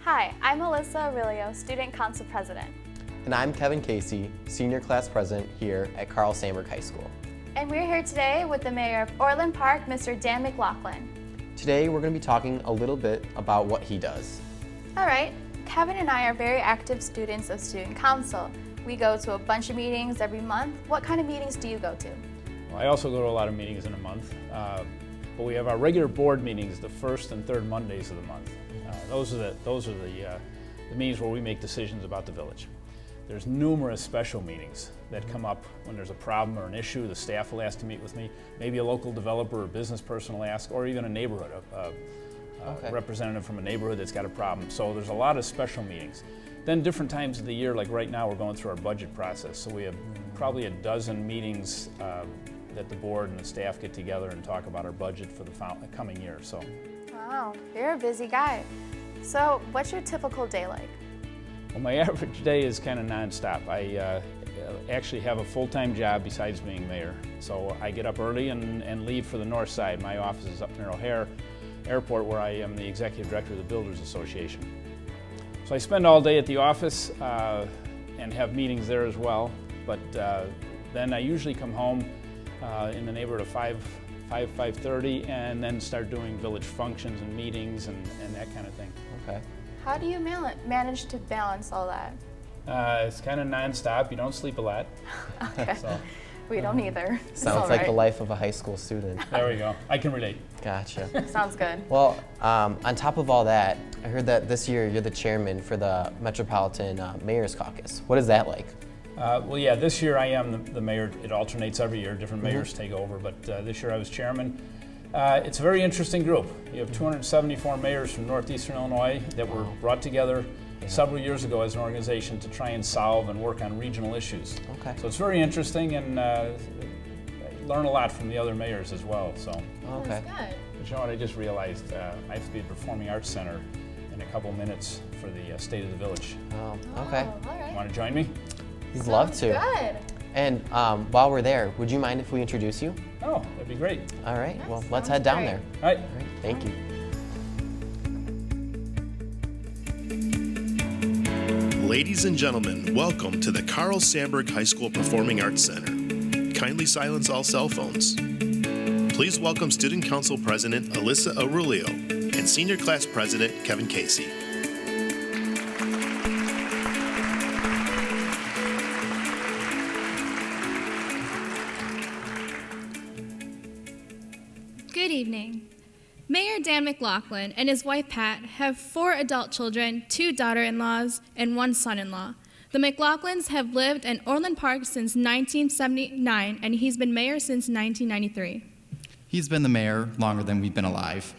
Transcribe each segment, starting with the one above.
Hi, I'm Alyssa Aurelio, Student Council President. And I'm Kevin Casey, Senior Class President here at Carl Sandburg High School. And we're here today with the Mayor of Orland Park, Mr. Dan McLaughlin. Today we're going to be talking a little bit about what he does. All right, Kevin and I are very active students of Student Council. We go to a bunch of meetings every month. What kind of meetings do you go to? Well, I also go to a lot of meetings in a month, but we have our regular board meetings the first and third Mondays of the month. Those are the meetings where we make decisions about the village. There's numerous special meetings that come up when there's a problem or an issue. The staff will ask to meet with me. Maybe a local developer or business person will ask, or even a neighborhood, representative from a neighborhood that's got a problem. So there's a lot of special meetings. Then different times of the year, like right now, we're going through our budget process. So we have probably a dozen meetings that the board and the staff get together and talk about our budget for the coming year. So. Wow, you're a busy guy. So what's your typical day like? Well, my average day is kind of nonstop. I actually have a full-time job besides being mayor. So I get up early and leave for the north side. My office is up near O'Hare Airport, where I am the executive director of the Builders Association. So I spend all day at the office and have meetings there as well. But then I usually come home in the neighborhood of 5:30, and then start doing village functions and meetings and that kind of thing. Okay. How do you manage to balance all that? It's kind of nonstop. You don't sleep a lot. Okay. So, we don't either. Sounds like the life of a high school student. There we go. I can relate. Gotcha. Sounds good. Well, on top of all that, I heard that this year you're the chairman for the Metropolitan Mayor's Caucus. What is that like? Well, yeah, this year I am the mayor. It alternates every year. Different mayors take over, but this year I was chairman. It's a very interesting group. You have 274 mayors from northeastern Illinois that were brought together several years ago as an organization to try and solve and work on regional issues. Okay. So it's very interesting, and learn a lot from the other mayors as well. So. Okay. That's good. But you know what, I just realized I have to be at the Performing Arts Center in a couple minutes for the State of the Village. Oh, okay. Oh, all right. Want to join me? We'd love to. Good. And while we're there, would you mind if we introduce you? Oh, that'd be great. All right. Yes, Well, let's sounds head down great. there. All right. All right. Thank you. Ladies and gentlemen, welcome to the Carl Sandburg High School Performing Arts Center. Kindly silence all cell phones. Please welcome Student Council President Alyssa Aurelio and Senior Class President Kevin Casey. Good evening. Mayor Dan McLaughlin and his wife Pat have 4 adult children, 2 daughter-in-laws, and 1 son-in-law. The McLaughlins have lived in Orland Park since 1979, and he's been mayor since 1993. He's been the mayor longer than we've been alive.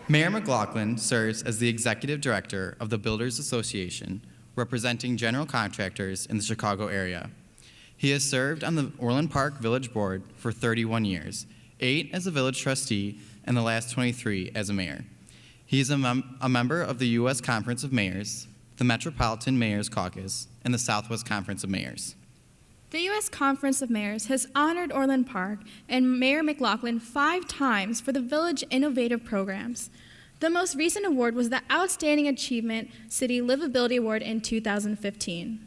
Mayor McLaughlin serves as the executive director of the Builders Association, representing general contractors in the Chicago area. He has served on the Orland Park Village Board for 31 years, 8 as a village trustee, and the last 23 as a mayor. He is a member of the U.S. Conference of Mayors, the Metropolitan Mayor's Caucus, and the Southwest Conference of Mayors. The U.S. Conference of Mayors has honored Orland Park and Mayor McLaughlin 5 times for the Village Innovative Programs. The most recent award was the Outstanding Achievement City Livability Award in 2015.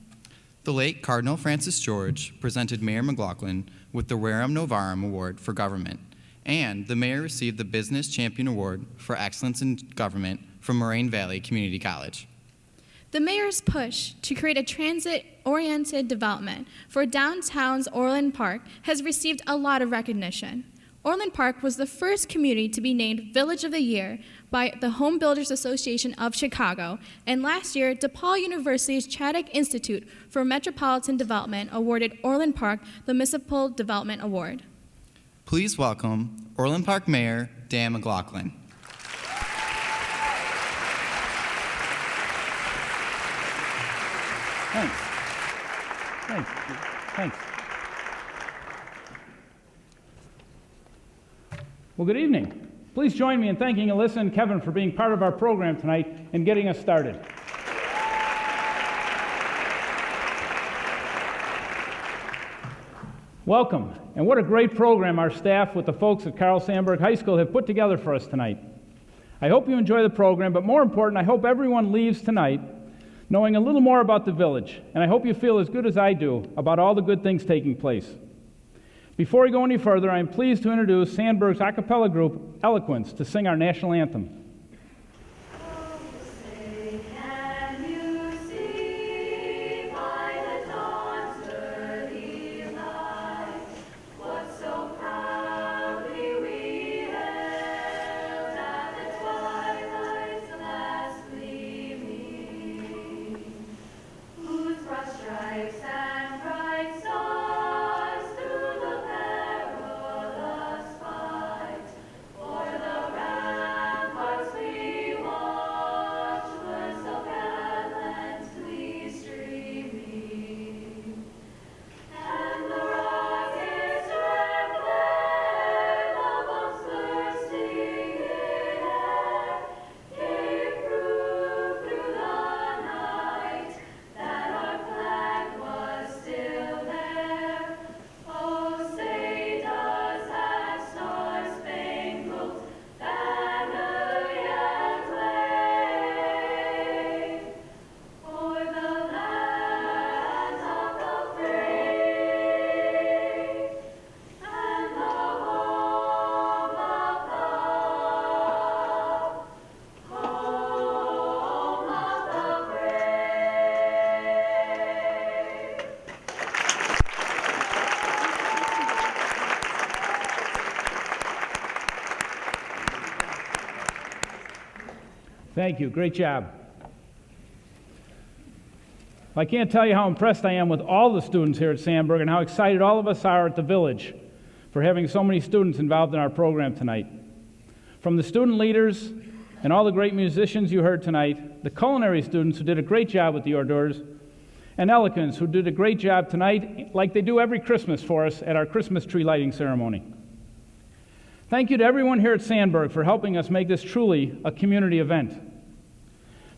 The late Cardinal Francis George presented Mayor McLaughlin with the Rerum Novarum Award for Government, and the mayor received the Business Champion Award for Excellence in Government from Moraine Valley Community College. The mayor's push to create a transit-oriented development for downtown's Orland Park has received a lot of recognition. Orland Park was the first community to be named Village of the Year by the Home Builders Association of Chicago, and last year, DePaul University's Chaddock Institute for Metropolitan Development awarded Orland Park the Municipal Development Award. Please welcome Orland Park Mayor Dan McLaughlin. Thanks. Thanks. Well, good evening. Please join me in thanking Alyssa and Kevin for being part of our program tonight and getting us started. Welcome, and what a great program our staff with the folks at Carl Sandburg High School have put together for us tonight. I hope you enjoy the program, but more important, I hope everyone leaves tonight knowing a little more about the village, and I hope you feel as good as I do about all the good things taking place. Before we go any further, I am pleased to introduce Sandburg's a cappella group, Eloquence, to sing our national anthem. Thank you. Great job. I can't tell you how impressed I am with all the students here at Sandburg and how excited all of us are at the village for having so many students involved in our program tonight. From the student leaders and all the great musicians you heard tonight, the culinary students who did a great job with the hors d'oeuvres, and Eloquence who did a great job tonight like they do every Christmas for us at our Christmas tree lighting ceremony. Thank you to everyone here at Sandburg for helping us make this truly a community event.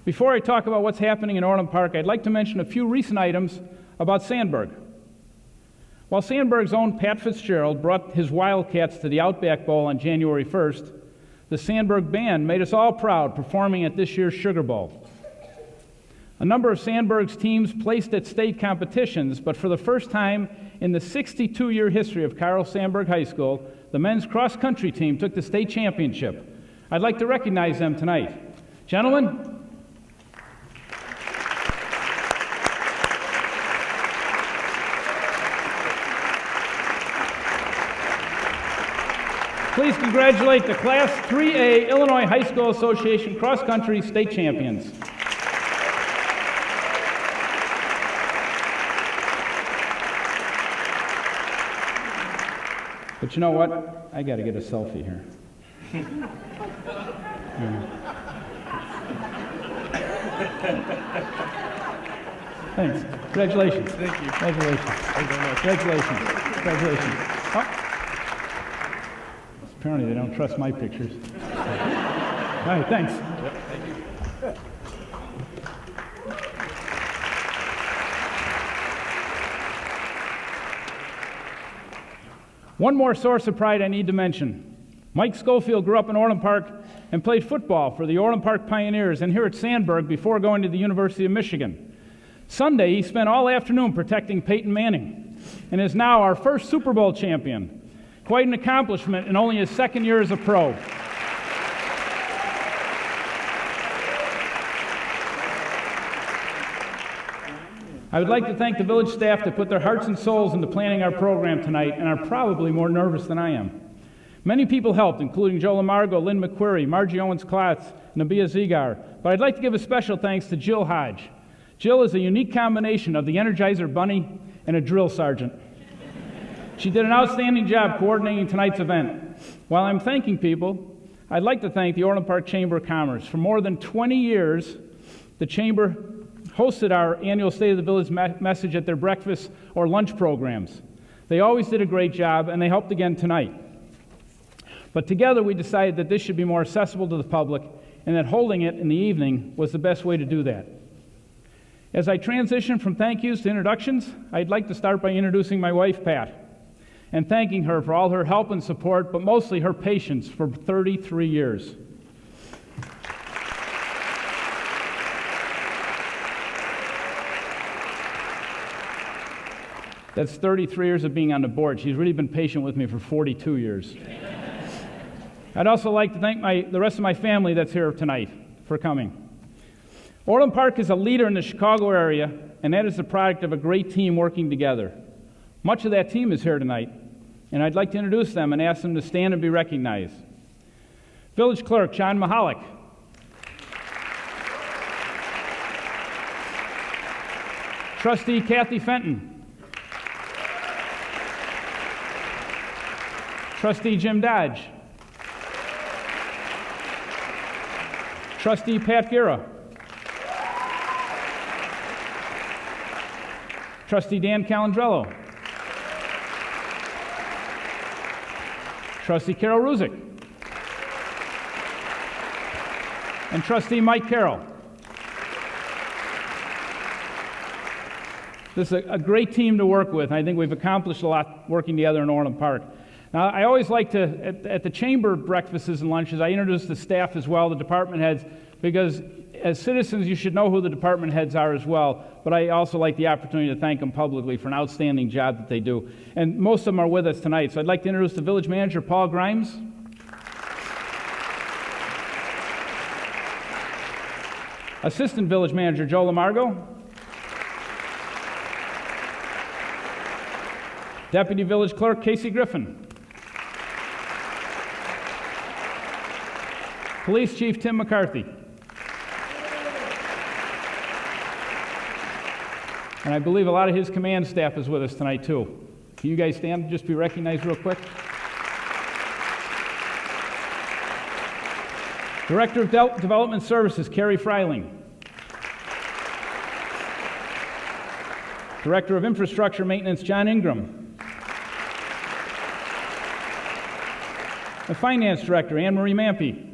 Before I talk about what's happening in Orland Park, I'd like to mention a few recent items about Sandburg. While Sandburg's own Pat Fitzgerald brought his Wildcats to the Outback Bowl on January 1st, the Sandburg Band made us all proud performing at this year's Sugar Bowl. A number of Sandburg's teams placed at state competitions, but for the first time in the 62-year history of Carl Sandburg High School, the men's cross-country team took the state championship. I'd like to recognize them tonight. Gentlemen, please congratulate the Class 3A Illinois High School Association cross-country state champions. But you know what? I got to get a selfie here. Thanks. Congratulations. Thank you. Congratulations. Thank you very much. Congratulations. Congratulations. Oh. Apparently they don't trust my pictures. All right, thanks. Yep, thank you. One more source of pride I need to mention. Mike Schofield grew up in Orland Park and played football for the Orland Park Pioneers and here at Sandburg before going to the University of Michigan. Sunday, he spent all afternoon protecting Peyton Manning and is now our first Super Bowl champion. Quite an accomplishment in only his second year as a pro. I would like to thank the village staff that put their hearts and souls into planning our program tonight and are probably more nervous than I am. Many people helped, including Joe Lamargo, Lynn McQuarrie, Margie Owens-Klotz, and Abia Zigar, but I'd like to give a special thanks to Jill Hodge. Jill is a unique combination of the Energizer Bunny and a drill sergeant. She did an outstanding job coordinating tonight's event. While I'm thanking people, I'd like to thank the Orland Park Chamber of Commerce. For more than 20 years, the Chamber hosted our annual State of the Village message at their breakfast or lunch programs. They always did a great job, and they helped again tonight. But together we decided that this should be more accessible to the public and that holding it in the evening was the best way to do that. As I transition from thank yous to introductions, I'd like to start by introducing my wife, Pat, and thanking her for all her help and support, but mostly her patience for 33 years. That's 33 years of being on the board. She's really been patient with me for 42 years. I'd also like to thank the rest of my family that's here tonight for coming. Orland Park is a leader in the Chicago area, and that is the product of a great team working together. Much of that team is here tonight, and I'd like to introduce them and ask them to stand and be recognized. Village Clerk John Mahalik. Trustee Kathy Fenton. Trustee Jim Dodge. Trustee Pat Guerra. Trustee Dan Calandrello. Trustee Carol Ruzick. And Trustee Mike Carroll. This is a great team to work with, and I think we've accomplished a lot working together in Orland Park. Now, I always like to, at the chamber breakfasts and lunches, I introduce the staff as well, the department heads, because as citizens, you should know who the department heads are as well, but I also like the opportunity to thank them publicly for an outstanding job that they do. And most of them are with us tonight, so I'd like to introduce the village manager, Paul Grimes. Assistant village manager, Joe Lamargo. Deputy village clerk, Casey Griffin. Police chief, Tim McCarthy. And I believe a lot of his command staff is with us tonight, too. Can you guys stand and just be recognized real quick? Director of Development Services, Carrie Freiling. Director of Infrastructure Maintenance, John Ingram. The Finance Director, Anne Marie Mampy.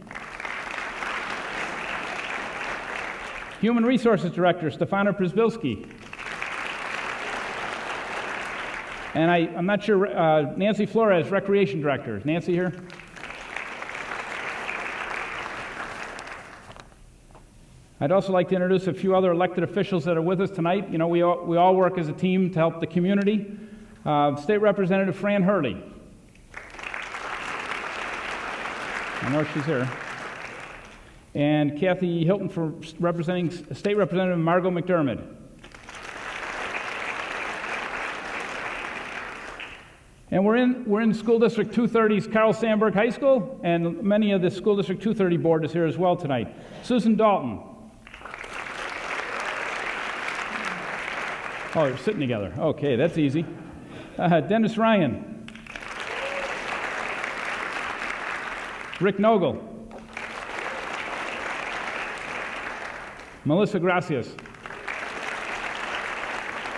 Human Resources Director, Stefano Przbilski. And I'm not sure, Nancy Flores, Recreation Director. Is Nancy here? I'd also like to introduce a few other elected officials that are with us tonight. You know, we all work as a team to help the community. State Representative Fran Hurley. I know she's here. And Kathy Hilton for representing State Representative Margot McDermott. And we're in School District 230's Carl Sandburg High School, and many of the School District 230 board is here as well tonight. Susan Dalton. Oh, you're sitting together. Okay, that's easy. Dennis Ryan. Rick Nogel. Melissa Gracias.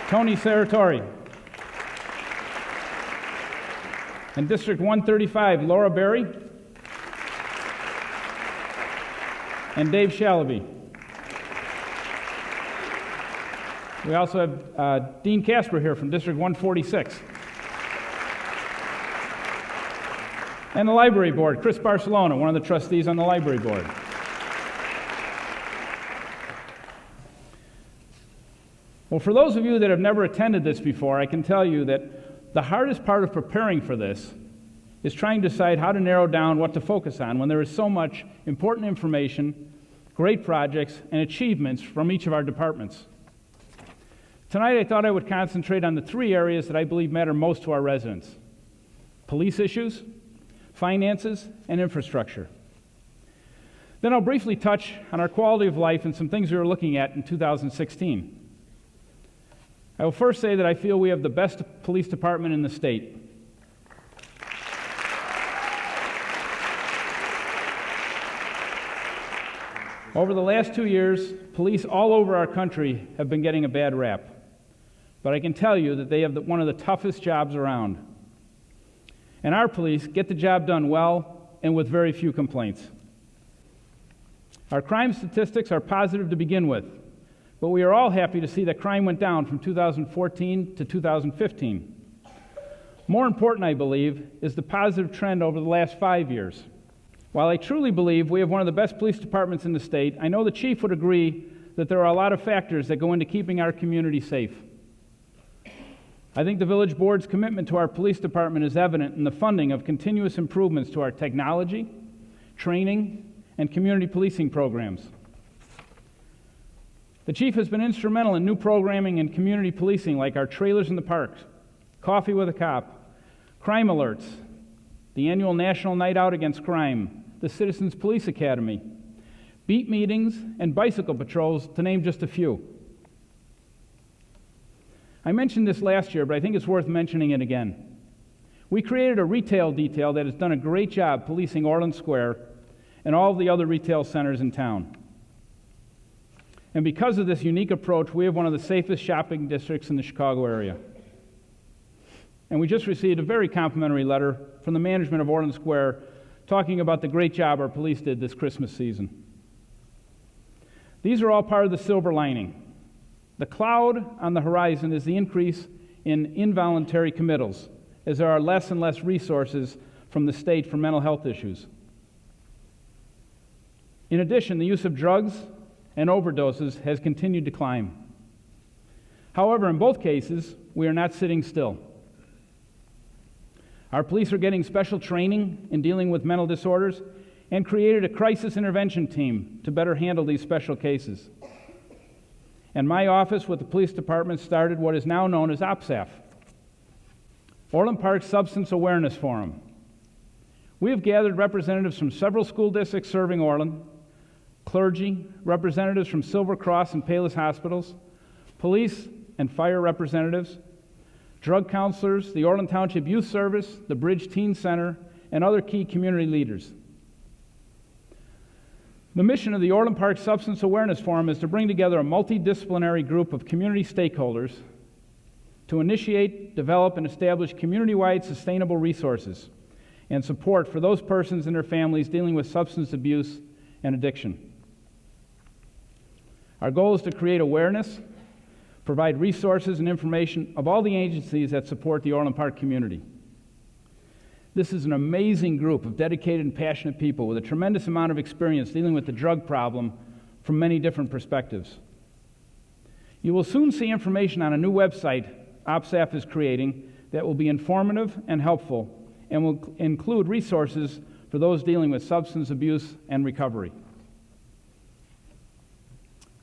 Tony Saratori. And District 135, Laura Berry. And Dave Shalaby. We also have Dean Casper here from District 146. And the Library Board, Chris Barcelona, one of the trustees on the Library Board. Well, for those of you that have never attended this before, I can tell you that the hardest part of preparing for this is trying to decide how to narrow down what to focus on when there is so much important information, great projects, and achievements from each of our departments. Tonight, I thought I would concentrate on the three areas that I believe matter most to our residents: police issues, finances, and infrastructure. Then I'll briefly touch on our quality of life and some things we were looking at in 2016. I will first say that I feel we have the best police department in the state. Over the last 2 years, police all over our country have been getting a bad rap. But I can tell you that they have one of the toughest jobs around. And our police get the job done well and with very few complaints. Our crime statistics are positive to begin with, but we are all happy to see that crime went down from 2014 to 2015. More important, I believe, is the positive trend over the last 5 years. While I truly believe we have one of the best police departments in the state, I know the chief would agree that there are a lot of factors that go into keeping our community safe. I think the village board's commitment to our police department is evident in the funding of continuous improvements to our technology, training, and community policing programs. The chief has been instrumental in new programming and community policing like our Trailers in the Parks, Coffee with a Cop, Crime Alerts, the annual National Night Out Against Crime, the Citizens Police Academy, beat meetings, and bicycle patrols, to name just a few. I mentioned this last year, but I think it's worth mentioning it again. We created a retail detail that has done a great job policing Orland Square and all of the other retail centers in town. And because of this unique approach, we have one of the safest shopping districts in the Chicago area. And we just received a very complimentary letter from the management of Orland Square talking about the great job our police did this Christmas season. These are all part of the silver lining. The cloud on the horizon is the increase in involuntary committals, as there are less and less resources from the state for mental health issues. In addition, the use of drugs and overdoses has continued to climb. However, in both cases, we are not sitting still. Our police are getting special training in dealing with mental disorders and created a crisis intervention team to better handle these special cases. And my office with the police department started what is now known as OPSAF, Orland Park Substance Awareness Forum. We have gathered representatives from several school districts serving Orland, clergy, representatives from Silver Cross and Payless Hospitals, police and fire representatives, drug counselors, the Orland Township Youth Service, the Bridge Teen Center, and other key community leaders. The mission of the Orland Park Substance Awareness Forum is to bring together a multidisciplinary group of community stakeholders to initiate, develop, and establish community-wide sustainable resources and support for those persons and their families dealing with substance abuse and addiction. Our goal is to create awareness, provide resources and information of all the agencies that support the Orland Park community. This is an amazing group of dedicated and passionate people with a tremendous amount of experience dealing with the drug problem from many different perspectives. You will soon see information on a new website OPSAF is creating that will be informative and helpful and will include resources for those dealing with substance abuse and recovery.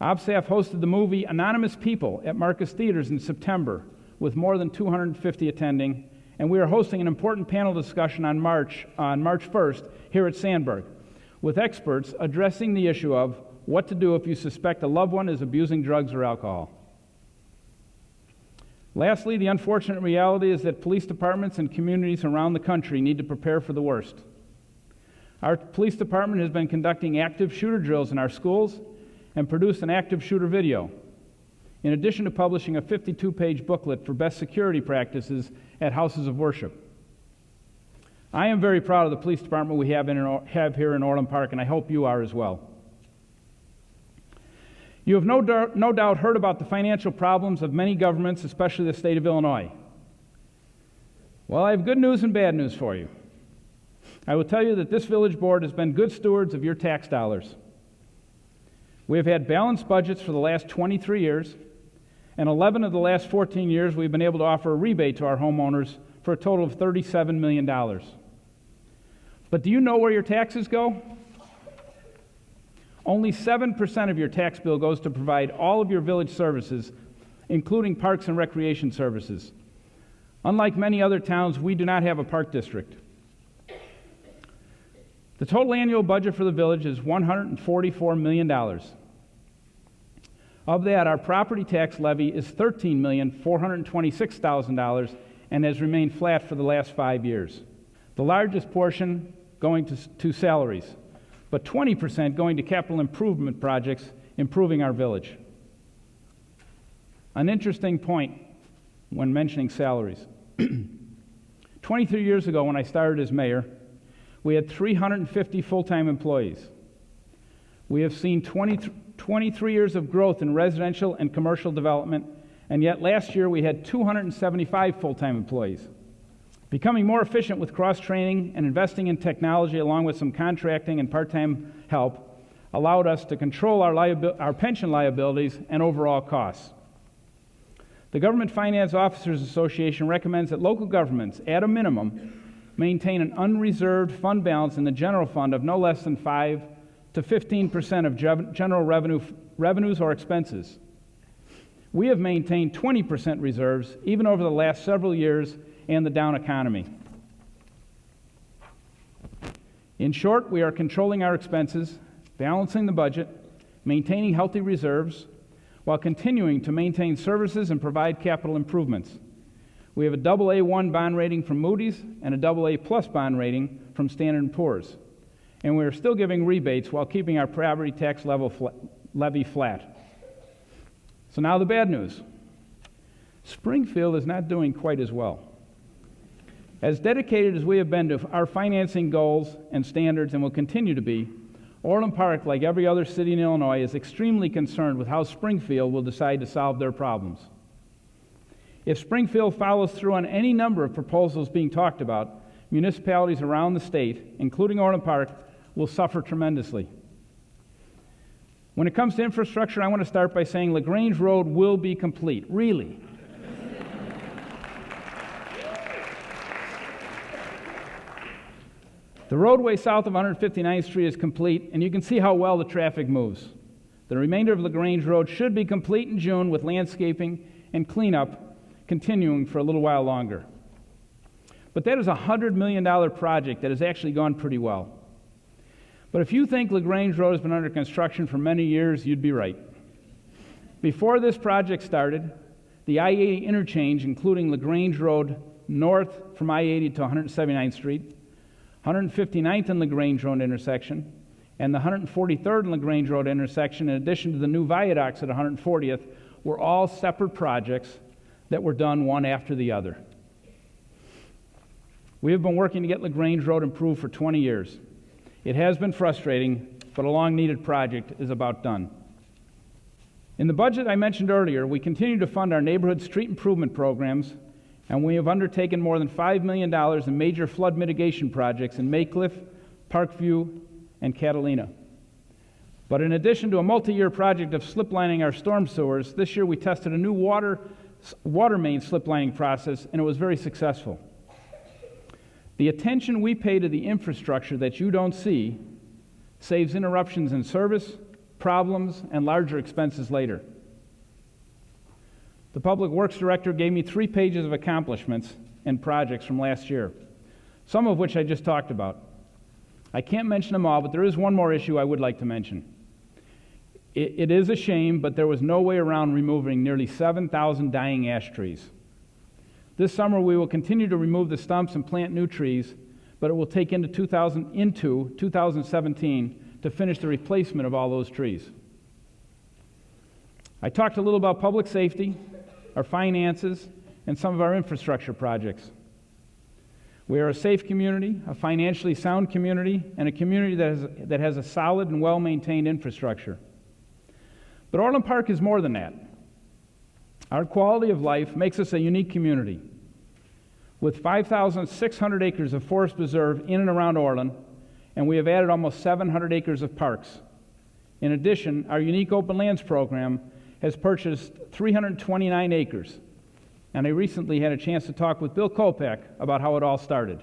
OPSAF hosted the movie Anonymous People at Marcus Theaters in September with more than 250 attending, and we are hosting an important panel discussion on March 1st here at Sandburg with experts addressing the issue of what to do if you suspect a loved one is abusing drugs or alcohol. Lastly, the unfortunate reality is that police departments and communities around the country need to prepare for the worst. Our police department has been conducting active shooter drills in our schools and produced an active shooter video, in addition to publishing a 52-page booklet for best security practices at houses of worship. I am very proud of the police department we have here in Orland Park, and I hope you are as well. You have no doubt heard about the financial problems of many governments, especially the state of Illinois. Well, I have good news and bad news for you. I will tell you that this village board has been good stewards of your tax dollars. We have had balanced budgets for the last 23 years, and 11 of the last 14 years we've been able to offer a rebate to our homeowners for a total of $37 million. But do you know where your taxes go? Only 7% of your tax bill goes to provide all of your village services, including parks and recreation services. Unlike many other towns, we do not have a park district. The total annual budget for the village is $144 million. Of that, our property tax levy is $13,426,000 and has remained flat for the last 5 years. The largest portion going to salaries, but 20% going to capital improvement projects improving our village. An interesting point when mentioning salaries. 23 years ago when I started as mayor, we had 350 full-time employees. We have seen 23 years of growth in residential and commercial development, and yet last year we had 275 full-time employees. Becoming more efficient with cross-training and investing in technology along with some contracting and part-time help allowed us to control our pension liabilities and overall costs. The Government Finance Officers Association recommends that local governments, at a minimum, maintain an unreserved fund balance in the general fund of no less than 5 to 15% of general revenues or expenses. We have maintained 20% reserves even over the last several years and the down economy. In short, we are controlling our expenses, balancing the budget, maintaining healthy reserves, while continuing to maintain services and provide capital improvements. We have a AA1 bond rating from Moody's and a AA plus bond rating from Standard & Poor's. And we are still giving rebates while keeping our property tax levy flat. So now the bad news. Springfield is not doing quite as well. As dedicated as we have been to our financing goals and standards, and will continue to be, Orland Park, like every other city in Illinois, is extremely concerned with how Springfield will decide to solve their problems. If Springfield follows through on any number of proposals being talked about, municipalities around the state, including Orland Park, will suffer tremendously. When it comes to infrastructure, I want to start by saying LaGrange Road will be complete, really. The roadway south of 159th Street is complete, and you can see how well the traffic moves. The remainder of LaGrange Road should be complete in June, with landscaping and cleanup continuing for a little while longer. But that is a $100 million project that has actually gone pretty well. But if you think LaGrange Road has been under construction for many years, you'd be right. Before this project started, the I-80 interchange, including LaGrange Road north from I-80 to 179th Street, 159th and LaGrange Road intersection, and the 143rd and LaGrange Road intersection, in addition to the new viaducts at 140th, were all separate projects that were done one after the other. We have been working to get LaGrange Road improved for 20 years. It has been frustrating, but a long-needed project is about done. In the budget I mentioned earlier, we continue to fund our neighborhood street improvement programs, and we have undertaken more than $5 million in major flood mitigation projects in Maycliff, Parkview, and Catalina. But in addition to a multi-year project of slip-lining our storm sewers, this year we tested a new water main slip-lining process, and it was very successful. The attention we pay to the infrastructure that you don't see saves interruptions in service, problems, and larger expenses later. The Public Works Director gave me 3 pages of accomplishments and projects from last year, some of which I just talked about. I can't mention them all, but there is one more issue I would like to mention. It is a shame, but there was no way around removing nearly 7,000 dying ash trees. This summer we will continue to remove the stumps and plant new trees, but it will take into 2017 to finish the replacement of all those trees. I talked a little about public safety, our finances, and some of our infrastructure projects. We are a safe community, a financially sound community, and a community that has a solid and well-maintained infrastructure. But Orland Park is more than that. Our quality of life makes us a unique community. With 5,600 acres of forest preserve in and around Orland, and we have added almost 700 acres of parks. In addition, our unique open lands program has purchased 329 acres, and I recently had a chance to talk with Bill Kolpak about how it all started.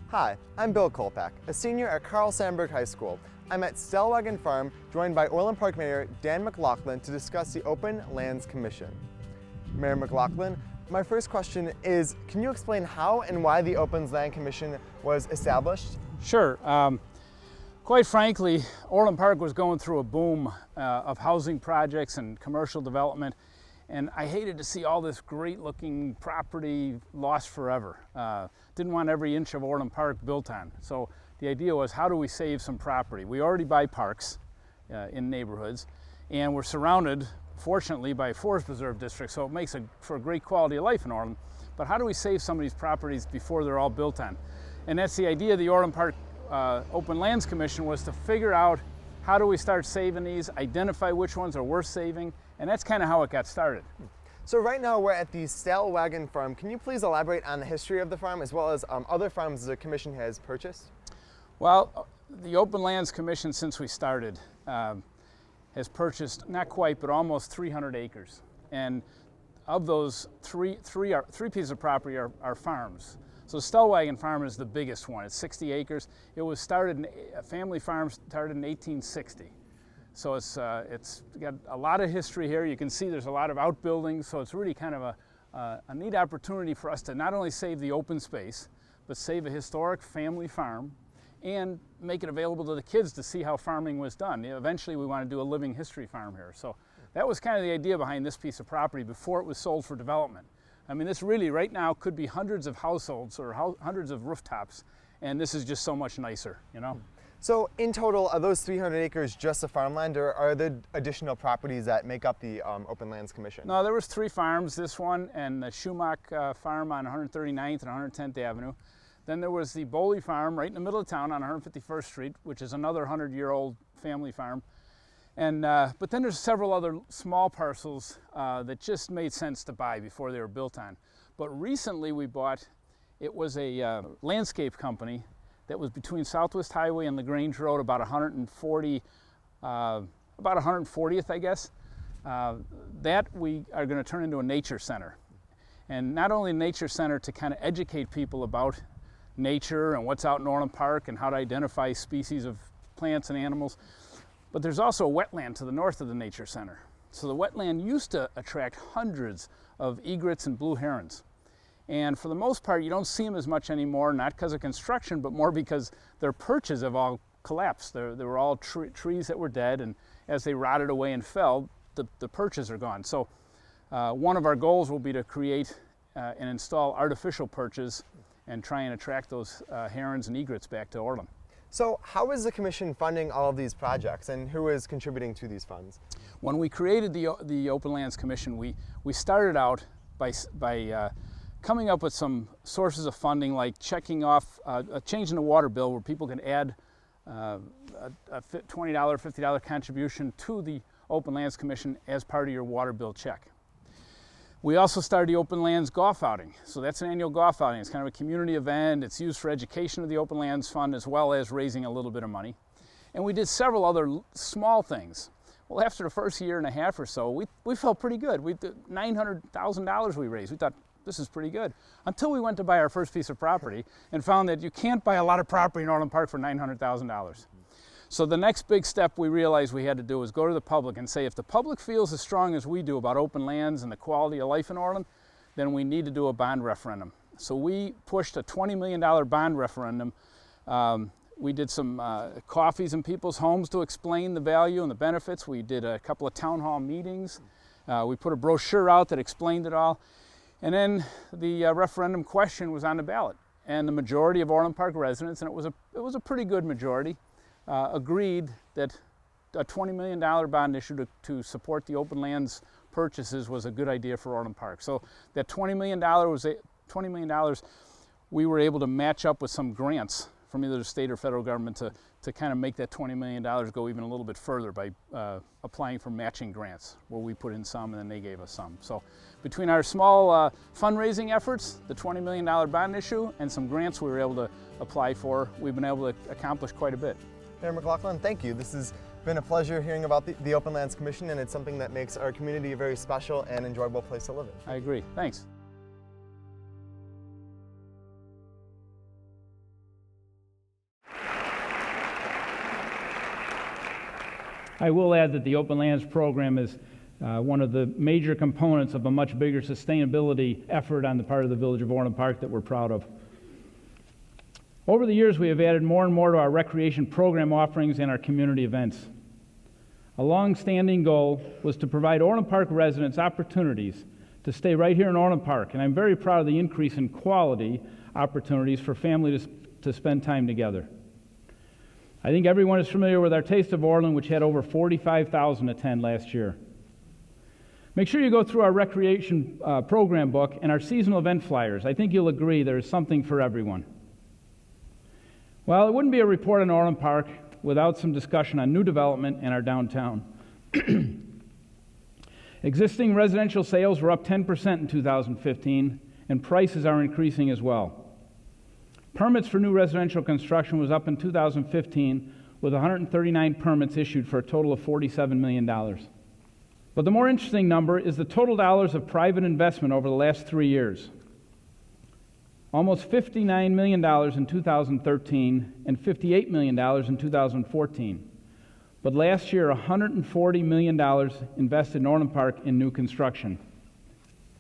Hi, I'm Bill Kolpak, a senior at Carl Sandburg High School. I'm at Stellwagen Farm, joined by Orland Park Mayor Dan McLaughlin to discuss the Open Lands Commission. Mayor McLaughlin, my first question is, can you explain how and why the Open Lands Commission was established? Sure. Quite frankly, Orland Park was going through a boom of housing projects and commercial development, and I hated to see all this great-looking property lost forever. Didn't want every inch of Orland Park built on. So the idea was, how do we save some property? We already buy parks in neighborhoods, and we're surrounded, fortunately, by forest preserve districts, so it makes for a great quality of life in Orland. But how do we save some of these properties before they're all built on? And that's the idea of the Orland Park Open Lands Commission, was to figure out how do we start saving these, identify which ones are worth saving, and that's kind of how it got started. So right now we're at the Stellwagen Farm. Can you please elaborate on the history of the farm as well as other farms the commission has purchased? Well, the Open Lands Commission, since we started, has purchased not quite, but almost 300 acres. And of those three pieces of property are farms. So Stellwagen Farm is the biggest one. It's 60 acres. It was started, a family farm started in 1860. So it's got a lot of history here. You can see there's a lot of outbuildings, so it's really kind of a neat opportunity for us to not only save the open space, but save a historic family farm and make it available to the kids to see how farming was done. Eventually we want to do a living history farm here. So that was kind of the idea behind this piece of property before it was sold for development. I mean, this really right now could be hundreds of households or hundreds of rooftops, and this is just so much nicer, you know? So in total, are those 300 acres just a farmland, or are there additional properties that make up the Open Lands Commission? No, there was 3 farms, this one and the Schumach farm on 139th and 110th Avenue. Then there was the Boley farm right in the middle of town on 151st Street, which is another 100-year-old family farm. And, but then there's several other small parcels that just made sense to buy before they were built on. But recently we bought, it was a landscape company that was between Southwest Highway and LaGrange Road, about 140th, I guess. That we are going to turn into a nature center. And not only a nature center to kind of educate people about nature and what's out in Orland Park and how to identify species of plants and animals, but there's also a wetland to the north of the nature center. So the wetland used to attract hundreds of egrets and blue herons. And for the most part, you don't see them as much anymore, not because of construction, but more because their perches have all collapsed. There were all trees that were dead, and as they rotted away and fell, the perches are gone. So one of our goals will be to create and install artificial perches and try and attract those herons and egrets back to Orland. So how is the commission funding all of these projects, and who is contributing to these funds? When we created the Open Lands Commission, we started out by coming up with some sources of funding, like checking off, changing the water bill where people can add a $20, $50 contribution to the Open Lands Commission as part of your water bill check. We also started the Open Lands Golf Outing. So that's an annual golf outing. It's kind of a community event. It's used for education of the Open Lands Fund as well as raising a little bit of money. And we did several other small things. Well, after the first year and a half or so, we felt pretty good. We did $900,000 we raised. We thought, this is pretty good. Until we went to buy our first piece of property and found that you can't buy a lot of property in Orland Park for $900,000. So the next big step we realized we had to do was go to the public and say, if the public feels as strong as we do about open lands and the quality of life in Orland, then we need to do a bond referendum. So we pushed a $20 million bond referendum. We did some coffees in people's homes to explain the value and the benefits. We did a couple of town hall meetings. We put a brochure out that explained it all. And then the referendum question was on the ballot. And the majority of Orland Park residents, and it was a pretty good majority, agreed that a $20 million bond issue to support the open lands purchases was a good idea for Orland Park. So that $20 million we were able to match up with some grants from either the state or federal government to kind of make that $20 million go even a little bit further by applying for matching grants, where we put in some and then they gave us some. So between our small fundraising efforts, the $20 million bond issue, and some grants we were able to apply for, we've been able to accomplish quite a bit. Mayor McLaughlin, thank you. This has been a pleasure hearing about the Open Lands Commission, and it's something that makes our community a very special and enjoyable place to live in. I agree. Thanks. I will add that the Open Lands Program is one of the major components of a much bigger sustainability effort on the part of the Village of Orland Park that we're proud of. Over the years, we have added more and more to our recreation program offerings and our community events. A long-standing goal was to provide Orland Park residents opportunities to stay right here in Orland Park, and I'm very proud of the increase in quality opportunities for families to spend time together. I think everyone is familiar with our Taste of Orland, which had over 45,000 attend last year. Make sure you go through our recreation program book and our seasonal event flyers. I think you'll agree there is something for everyone. Well, it wouldn't be a report on Orland Park without some discussion on new development in our downtown. Existing residential sales were up 10% in 2015, and prices are increasing as well. Permits for new residential construction was up in 2015, with 139 permits issued for a total of $47 million. But the more interesting number is the total dollars of private investment over the last 3 years. Almost $59 million in 2013 and $58 million in 2014. But last year, $140 million invested in Orland Park in new construction.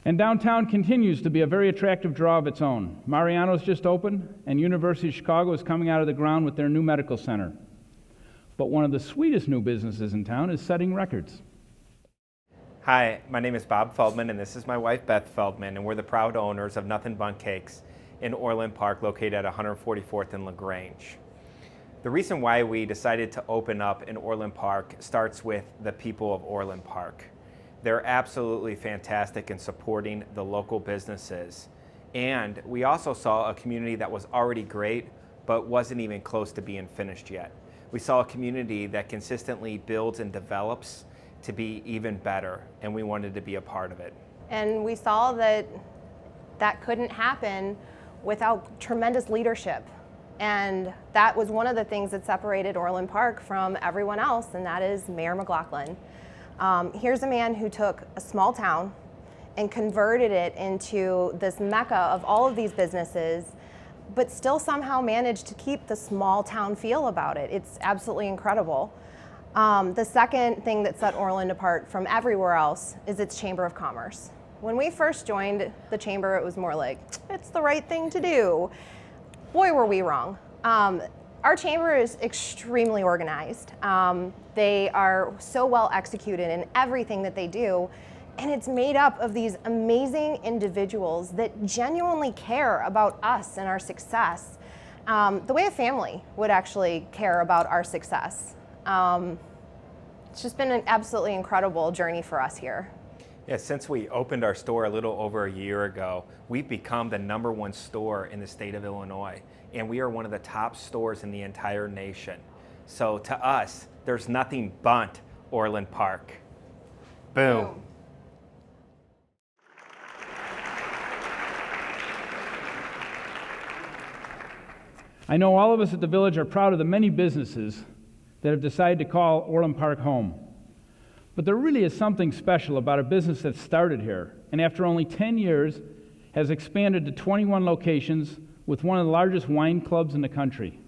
And downtown continues to be a very attractive draw of its own. Mariano's just opened, and University of Chicago is coming out of the ground with their new medical center. But one of the sweetest new businesses in town is setting records. Hi, my name is Bob Feldman, and this is my wife Beth Feldman, and we're the proud owners of Nothing Bundt Cakes in Orland Park, located at 144th and LaGrange. The reason why we decided to open up in Orland Park starts with the people of Orland Park. They're absolutely fantastic in supporting the local businesses. And we also saw a community that was already great, but wasn't even close to being finished yet. We saw a community that consistently builds and develops to be even better, and we wanted to be a part of it. And we saw that that couldn't happen without tremendous leadership. And that was one of the things that separated Orland Park from everyone else, and that is Mayor McLaughlin. Here's a man who took a small town and converted it into this mecca of all of these businesses, but still somehow managed to keep the small town feel about it. It's absolutely incredible. The second thing that set Orland apart from everywhere else is its Chamber of Commerce. When we first joined the Chamber, it was more like, it's the right thing to do. Boy, were we wrong. Our Chamber is extremely organized. They are so well executed in everything that they do, and it's made up of these amazing individuals that genuinely care about us and our success, the way a family would actually care about our success. It's just been an absolutely incredible journey for us here. Yeah, since we opened our store a little over a year ago, we've become the #1 store in the state of Illinois, and we are one of the top stores in the entire nation. So to us, there's nothing but Orland Park. Boom. Boom. I know all of us at the Village are proud of the many businesses that have decided to call Orland Park home. But there really is something special about a business that started here, and after only 10 years, has expanded to 21 locations with one of the largest wine clubs in the country.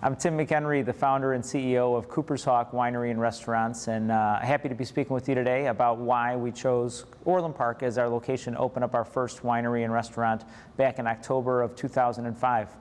I'm Tim McHenry, the founder and CEO of Cooper's Hawk Winery and Restaurants, and happy to be speaking with you today about why we chose Orland Park as our location to open up our first winery and restaurant back in October of 2005.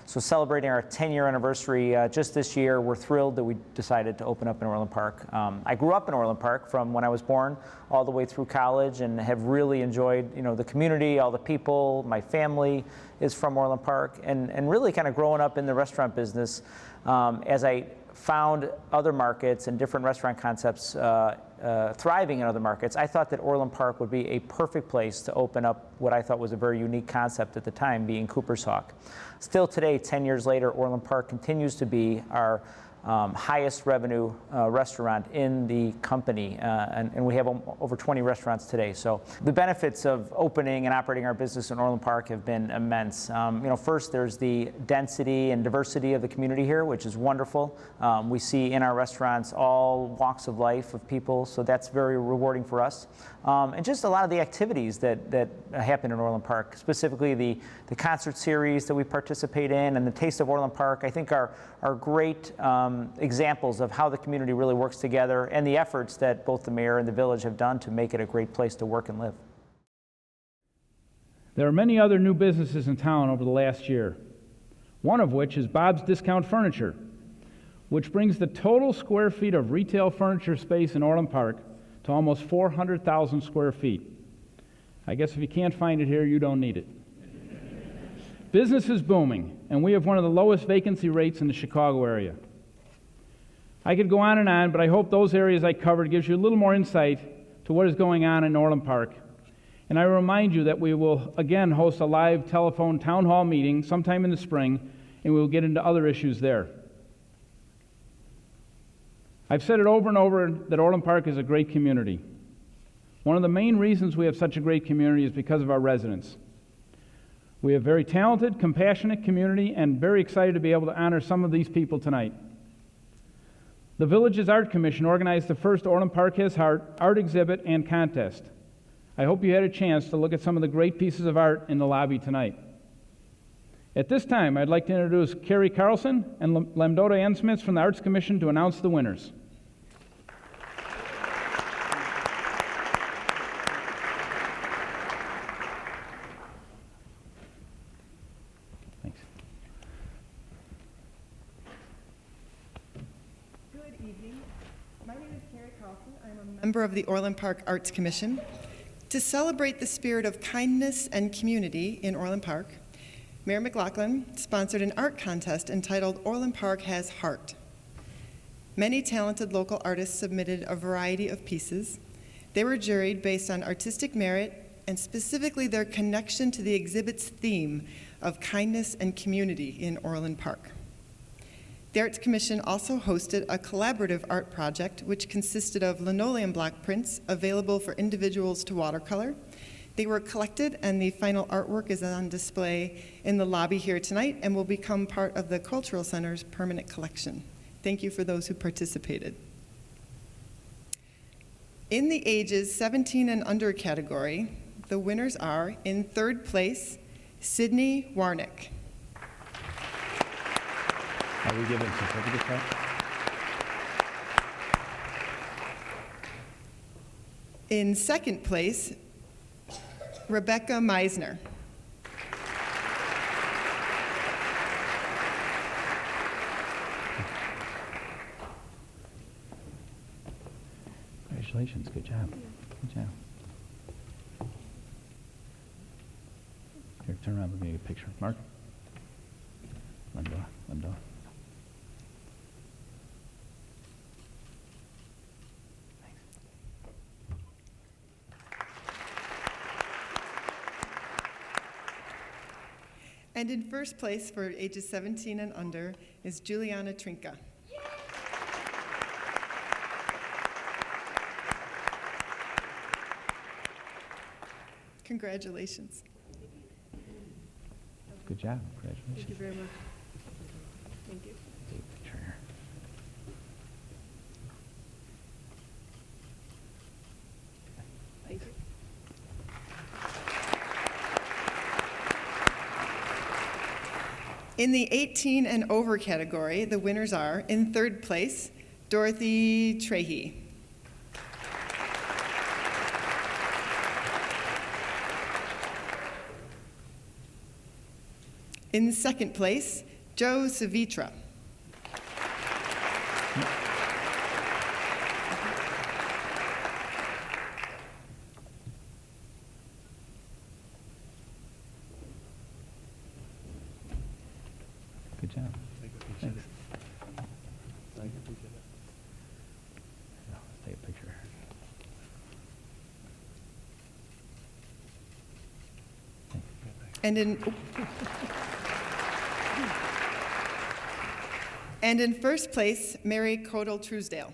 So celebrating our 10-year anniversary just this year, we're thrilled that we decided to open up in Orland Park. I grew up in Orland Park from when I was born all the way through college, and have really enjoyed the community, all the people. My family is from Orland Park, and really kind of growing up in the restaurant business as I found other markets and different restaurant concepts thriving in other markets. I thought that Orland Park would be a perfect place to open up what I thought was a very unique concept at the time, being Cooper's Hawk. Still today, 10 years later, Orland Park continues to be our highest revenue restaurant in the company, and we have over 20 restaurants today. So the benefits of opening and operating our business in Orland Park have been immense. First, there's the density and diversity of the community here, which is wonderful. We see in our restaurants all walks of life of people, so that's very rewarding for us. And just a lot of the activities that happen in Orland Park, specifically the concert series that we participate in and the Taste of Orland Park, I think are great examples of how the community really works together and the efforts that both the mayor and the village have done to make it a great place to work and live. There are many other new businesses in town over the last year, one of which is Bob's Discount Furniture, which brings the total square feet of retail furniture space in Orland Park to almost 400,000 square feet. I guess if you can't find it here, you don't need it. Business is booming, and we have one of the lowest vacancy rates in the Chicago area. I could go on, but I hope those areas I covered gives you a little more insight to what is going on in Orland Park. And I remind you that we will again host a live telephone town hall meeting sometime in the spring, and we will get into other issues there. I've said it over and over that Orland Park is a great community. One of the main reasons we have such a great community is because of our residents. We have a very talented, compassionate community, and very excited to be able to honor some of these people tonight. The Village's Art Commission organized the first Orland Park Has Heart art exhibit and contest. I hope you had a chance to look at some of the great pieces of art in the lobby tonight. At this time, I'd like to introduce Carrie Carlson and Lamdota Ansmith from the Arts Commission to announce the winners. Thanks. Good evening. My name is Carrie Carlson. I'm a member of the Orland Park Arts Commission. To celebrate the spirit of kindness and community in Orland Park, Mayor McLaughlin sponsored an art contest entitled Orland Park Has Heart. Many talented local artists submitted a variety of pieces. They were juried based on artistic merit and specifically their connection to the exhibit's theme of kindness and community in Orland Park. The Arts Commission also hosted a collaborative art project which consisted of linoleum block prints available for individuals to watercolor. They were collected and the final artwork is on display in the lobby here tonight and will become part of the Cultural Center's permanent collection. Thank you for those who participated. In the ages 17 and under category, the winners are, in third place, Sydney Warnick. Are we giving certificates out? In second place, Rebecca Meisner. Congratulations, good job. Good job. Here, turn around, let me get a picture. Mark? Linda. And in first place for ages 17 and under is Juliana Trinka. Congratulations. Good job. Congratulations. Thank you very much. Thank you. Take a picture here. Thank you. In the 18 and over category, the winners are, in third place, Dorothy Trahey. In second place, Joe Savitra. Good job. Thanks. Thank you, appreciate it. Yeah, let's take a picture. And in first place, Mary Codell Truesdale.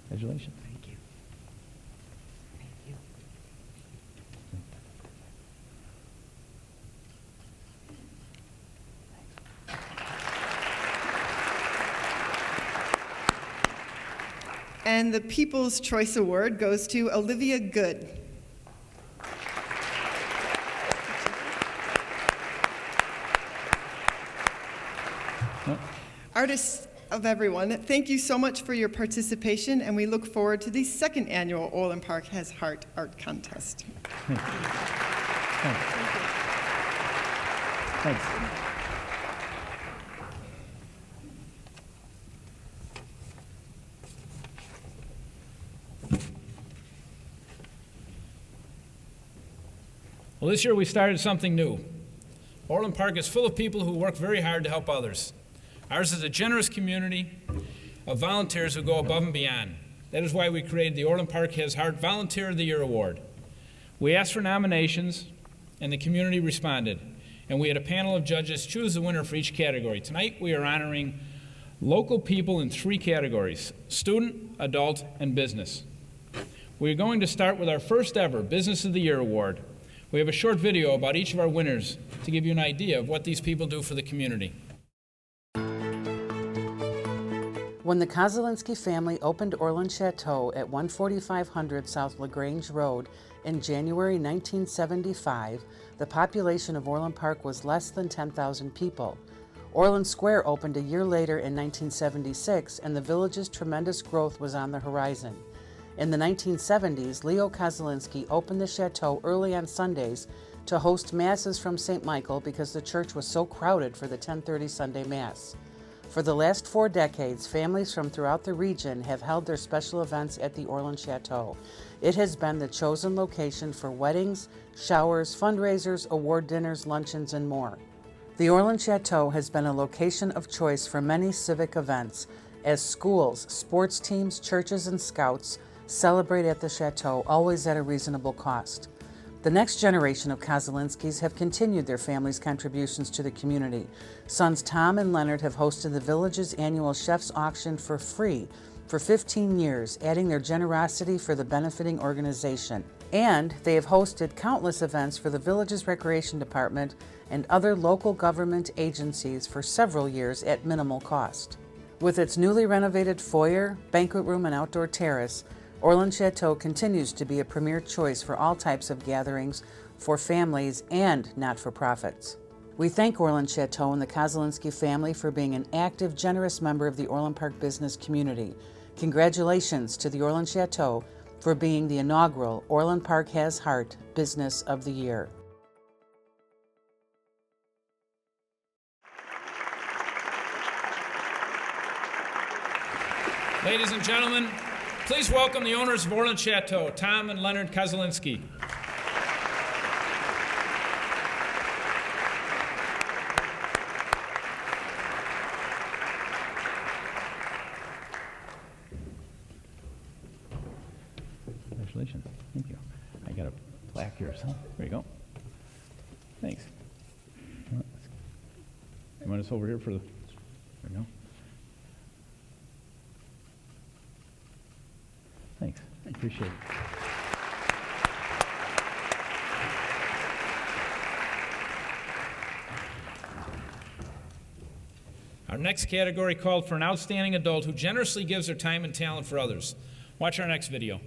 Congratulations. Thank you. Thank you. And the People's Choice Award goes to Olivia Good. Artists of everyone, thank you so much for your participation, and we look forward to the second annual Orland Park Has Heart Art Contest. Thank you. Thanks. Thanks. Well, this year we started something new. Orland Park is full of people who work very hard to help others. Ours is a generous community of volunteers who go above and beyond. That is why we created the Orland Park Has Heart Volunteer of the Year Award. We asked for nominations, and the community responded. And we had a panel of judges choose the winner for each category. Tonight we are honoring local people in 3 categories: student, adult, and business. We are going to start with our first ever Business of the Year Award, We have a short video about each of our winners to give you an idea of what these people do for the community. When the Kozielinski family opened Orland Chateau at 14500 South LaGrange Road in January 1975, the population of Orland Park was less than 10,000 people. Orland Square opened a year later in 1976, and the village's tremendous growth was on the horizon. In the 1970s, Leo Kozielinski opened the chateau early on Sundays to host masses from St. Michael because the church was so crowded for the 10:30 Sunday Mass. For the last 4 decades, families from throughout the region have held their special events at the Orland Chateau. It has been the chosen location for weddings, showers, fundraisers, award dinners, luncheons, and more. The Orland Chateau has been a location of choice for many civic events, as schools, sports teams, churches, and scouts celebrate at the Chateau, always at a reasonable cost. The next generation of Kozielinskis have continued their family's contributions to the community. Sons Tom and Leonard have hosted the village's annual chef's auction for free for 15 years, adding their generosity for the benefiting organization. And they have hosted countless events for the village's recreation department and other local government agencies for several years at minimal cost. With its newly renovated foyer, banquet room, and outdoor terrace, Orland Chateau continues to be a premier choice for all types of gatherings for families and not-for-profits. We thank Orland Chateau and the Kozielinski family for being an active, generous member of the Orland Park business community. Congratulations to the Orland Chateau for being the inaugural Orland Park Has Heart Business of the Year. Ladies and gentlemen, please welcome the owners of Orland Chateau, Tom and Leonard Kozielinski. Congratulations. Thank you. I got a plaque here, so there you go. Thanks. You want us over here for the, there we go. Thanks. I appreciate it. Our next category called for an outstanding adult who generously gives their time and talent for others. Watch our next video.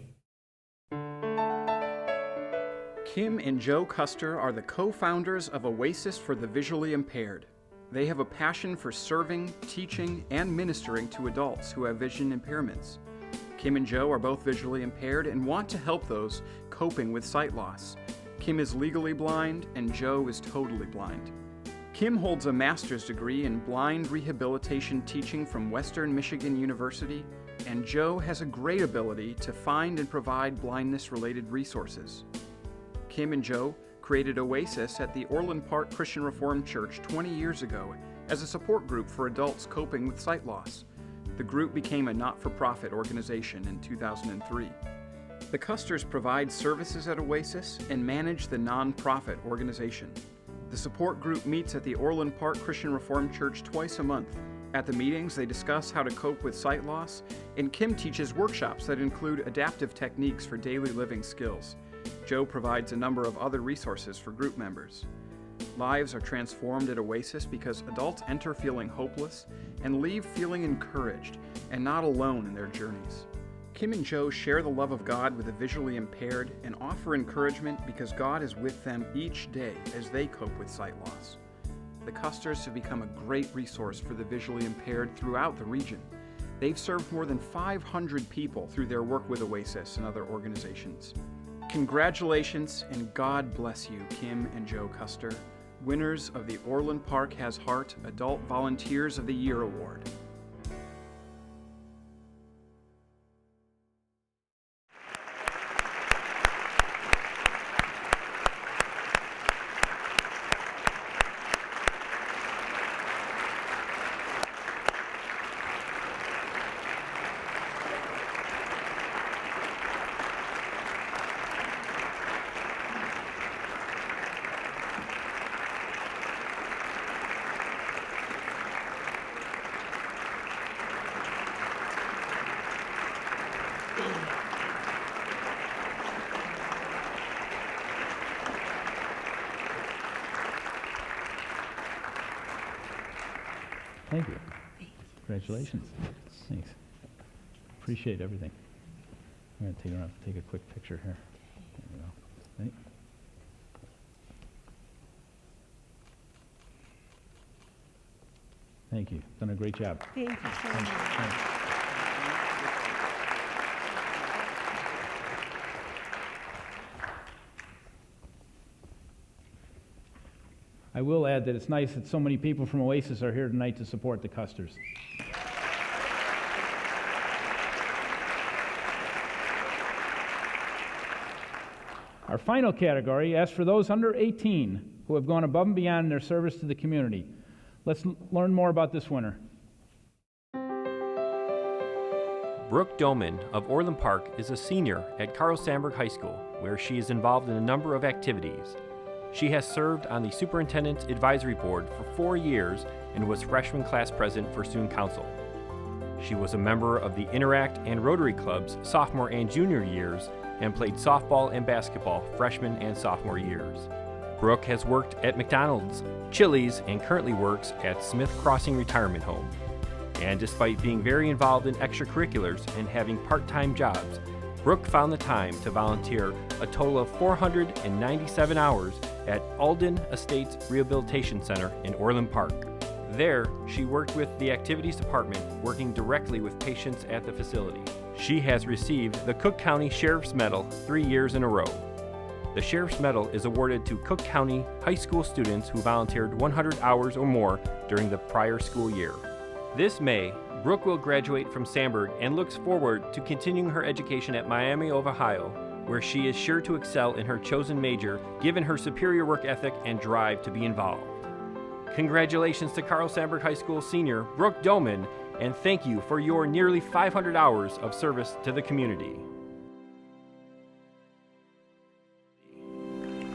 Kim and Joe Custer are the co-founders of Oasis for the Visually Impaired. They have a passion for serving, teaching, and ministering to adults who have vision impairments. Kim and Joe are both visually impaired and want to help those coping with sight loss. Kim is legally blind and Joe is totally blind. Kim holds a master's degree in blind rehabilitation teaching from Western Michigan University, and Joe has a great ability to find and provide blindness-related resources. Kim and Joe created Oasis at the Orland Park Christian Reformed Church 20 years ago as a support group for adults coping with sight loss. The group became a not-for-profit organization in 2003. The Custers provide services at Oasis and manage the non-profit organization. The support group meets at the Orland Park Christian Reformed Church twice a month. At the meetings, they discuss how to cope with sight loss, and Kim teaches workshops that include adaptive techniques for daily living skills. Joe provides a number of other resources for group members. Lives are transformed at Oasis because adults enter feeling hopeless and leave feeling encouraged and not alone in their journeys. Kim and Joe share the love of God with the visually impaired and offer encouragement because God is with them each day as they cope with sight loss. The Custers have become a great resource for the visually impaired throughout the region. They've served more than 500 people through their work with Oasis and other organizations. Congratulations and God bless you, Kim and Joe Custer, winners of the Orland Park Has Heart Adult Volunteers of the Year Award. Thank you. Congratulations. Thanks. Appreciate everything. I'm going to take a quick picture here. There we go. Ready? Thank you. Done a great job. Thank you so much. Thanks. I will add that it's nice that so many people from OASIS are here tonight to support the Custers. Our final category asks for those under 18 who have gone above and beyond in their service to the community. Let's learn more about this winner. Brooke Doman of Orland Park is a senior at Sandburg High School, where she is involved in a number of activities. She has served on the Superintendent's Advisory Board for 4 years and was freshman class president for Student Council. She was a member of the Interact and Rotary Clubs sophomore and junior years and played softball and basketball freshman and sophomore years. Brooke has worked at McDonald's, Chili's, and currently works at Smith Crossing Retirement Home. And despite being very involved in extracurriculars and having part-time jobs, Brooke found the time to volunteer a total of 497 hours at Alden Estates Rehabilitation Center in Orland Park. There, she worked with the Activities Department, working directly with patients at the facility. She has received the Cook County Sheriff's Medal 3 years in a row. The Sheriff's Medal is awarded to Cook County high school students who volunteered 100 hours or more during the prior school year. This May, Brooke will graduate from Sandburg and looks forward to continuing her education at Miami of Ohio, where she is sure to excel in her chosen major, given her superior work ethic and drive to be involved. Congratulations to Sandburg High School senior Brooke Doman, and thank you for your nearly 500 hours of service to the community.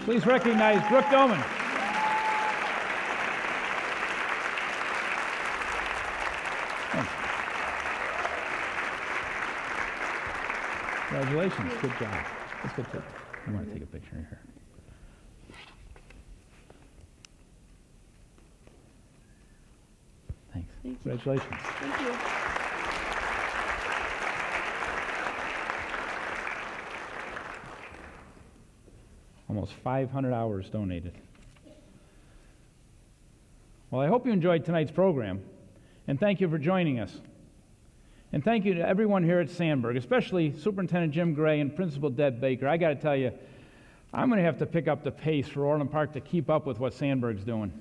Please recognize Brooke Doman. Thanks. Congratulations. Good job. Let's go take. I want to take a picture here. Thanks. Thank you. Congratulations. Thank you. Almost 500 hours donated. Well, I hope you enjoyed tonight's program, and thank you for joining us. And thank you to everyone here at Sandburg, especially Superintendent Jim Gray and Principal Deb Baker. I got to tell you, I'm going to have to pick up the pace for Orland Park to keep up with what Sandburg's doing.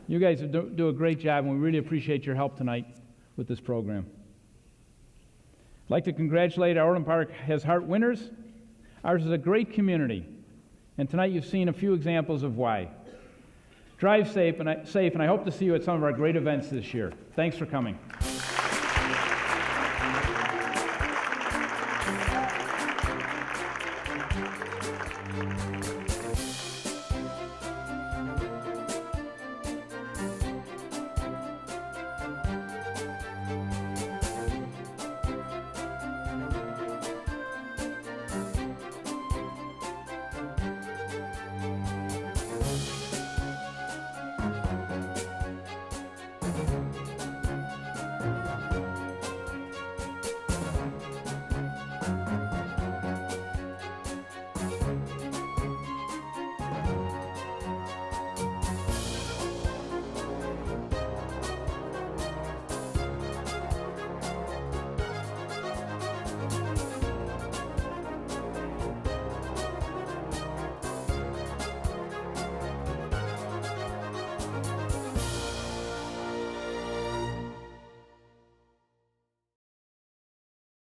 You guys do a great job, and we really appreciate your help tonight with this program. I'd like to congratulate our Orland Park Has Heart winners. Ours is a great community, and tonight you've seen a few examples of why. Drive safe, and I hope to see you at some of our great events this year. Thanks for coming.